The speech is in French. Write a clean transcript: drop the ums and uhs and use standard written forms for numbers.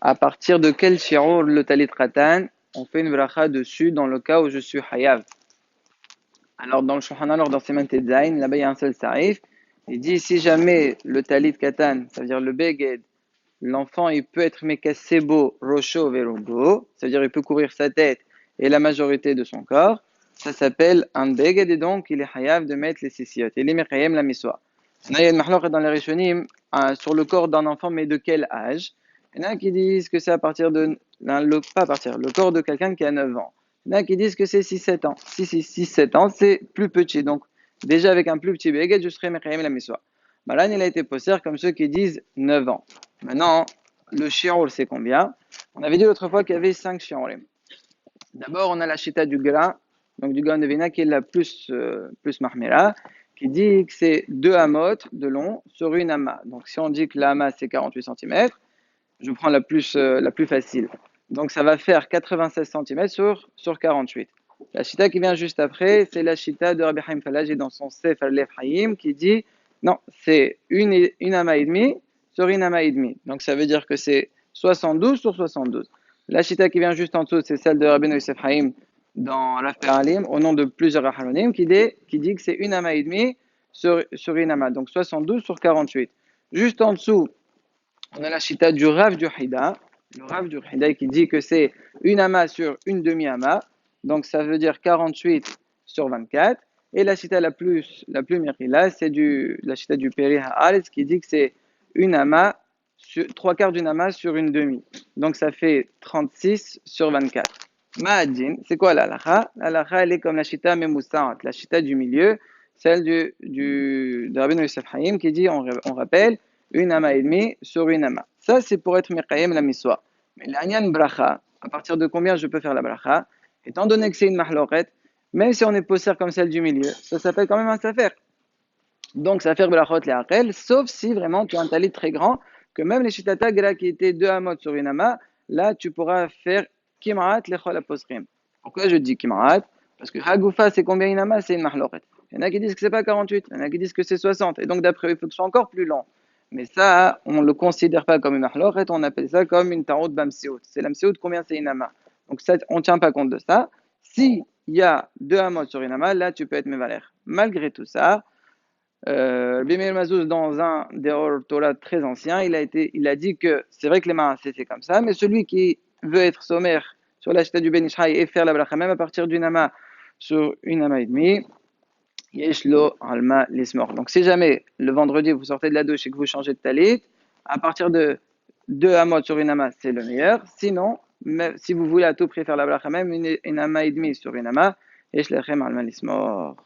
À partir de quel shi'ur le talit khatan, on fait une bracha dessus dans le cas où je suis hayav. Alors dans le Shulchan Aruch, dans Siman Tetzain, là-bas il y a un seul sarif. Il dit si jamais le talit katan, ça veut dire le beged, l'enfant il peut être mekasebo rosho verogo, ça veut dire il peut couvrir sa tête et la majorité de son corps, ça s'appelle un beged et donc il est hayav de mettre les sisiyot. Il est mekayem la miswa. Il y a une mahlouk dans les Rishonim sur le corps d'un enfant, mais de quel âge? Il y en a qui disent que c'est à partir de, le corps de quelqu'un qui a 9 ans. Il y en a qui disent que c'est 6-7 ans. 6-7 ans, c'est plus petit. Donc, déjà avec un plus petit beged, je serai mekayem la miswa. Malan, il a été possède comme ceux qui disent 9 ans. Maintenant, le shi'ur, c'est combien? On avait dit l'autre fois qu'il y avait 5 shi'urim. D'abord, on a la chita du Gra, donc du Gaon de Vina, qui est la plus mahmira, qui dit que c'est 2 amot de long sur une ama. Donc, si on dit que la ama, c'est 48 cm, je prends la plus facile. Donc, ça va faire 96 cm sur 48. La chita qui vient juste après, c'est la chita de Rabbi Haim Falaji dans son Sefer Lev Haim, qui dit, non, c'est une ama et demie sur une ama et demie. Donc, ça veut dire que c'est 72 sur 72. La chita qui vient juste en dessous, c'est celle de Rabbi Yosef Haim dans Rav Peralim, au nom de plusieurs Rahalonim, qui dit que c'est une ama et demie sur une ama. Donc, 72 sur 48. Juste en dessous, on a la chita du Rav du Hida, le Rav du Hida qui dit que c'est une ama sur une demi-ama, donc ça veut dire 48 sur 24. Et la chita la plus mirila, c'est la chita du Peri Haaretz qui dit que c'est une ama, trois quarts d'une ama sur une demi. Donc ça fait 36 sur 24. Ma'adin, c'est quoi l'alacha? L'alacha, elle est comme la chita memoussant, la chita du milieu, celle de Rabbi Yosef Haim qui dit, on rappelle, une ama et demie sur une ama. Ça, c'est pour être mekayem la miswa. Mais l'anyan bracha, à partir de combien je peux faire la bracha? Étant donné que c'est une mahloret, même si on est possède comme celle du milieu, ça s'appelle quand même un safer. Donc, safer brachot le'akel, sauf si vraiment tu as un talit très grand, que même les shitata qui étaient 2 amot sur une ama, là, tu pourras faire kim'at lechol aposrim. Pourquoi je dis kim'at? Parce que hagoufa, c'est combien une ama? C'est une mahloret. Il y en a qui disent que c'est pas 48, il y en a qui disent que c'est 60. Et donc, d'après eux, il faut que ce soit encore plus long. Mais ça, on ne le considère pas comme une mahloret, on appelle ça comme une tarout bamsiout. C'est la msiout, combien c'est une ama? Donc, ça, on ne tient pas compte de ça. Si il y a 2 amot sur une ama, là, tu peux être mévaler. Malgré tout ça, Bimeir Mazouz, dans un des Torah très anciens, il a dit que c'est vrai que les mains c'est comme ça, mais celui qui veut être sommaire sur la chita du Ben Ishraï et faire la bracha même à partir d'une ama sur une ama et demie, Yeshlo Alma Lismor. Donc si jamais le vendredi vous sortez de la douche et que vous changez de talit, à partir de 2 amot sur une ama, c'est le meilleur. Sinon, si vous voulez à tout prix faire la bracha même, une ama et demie sur une ama, Yeshlechem Alma Lismor.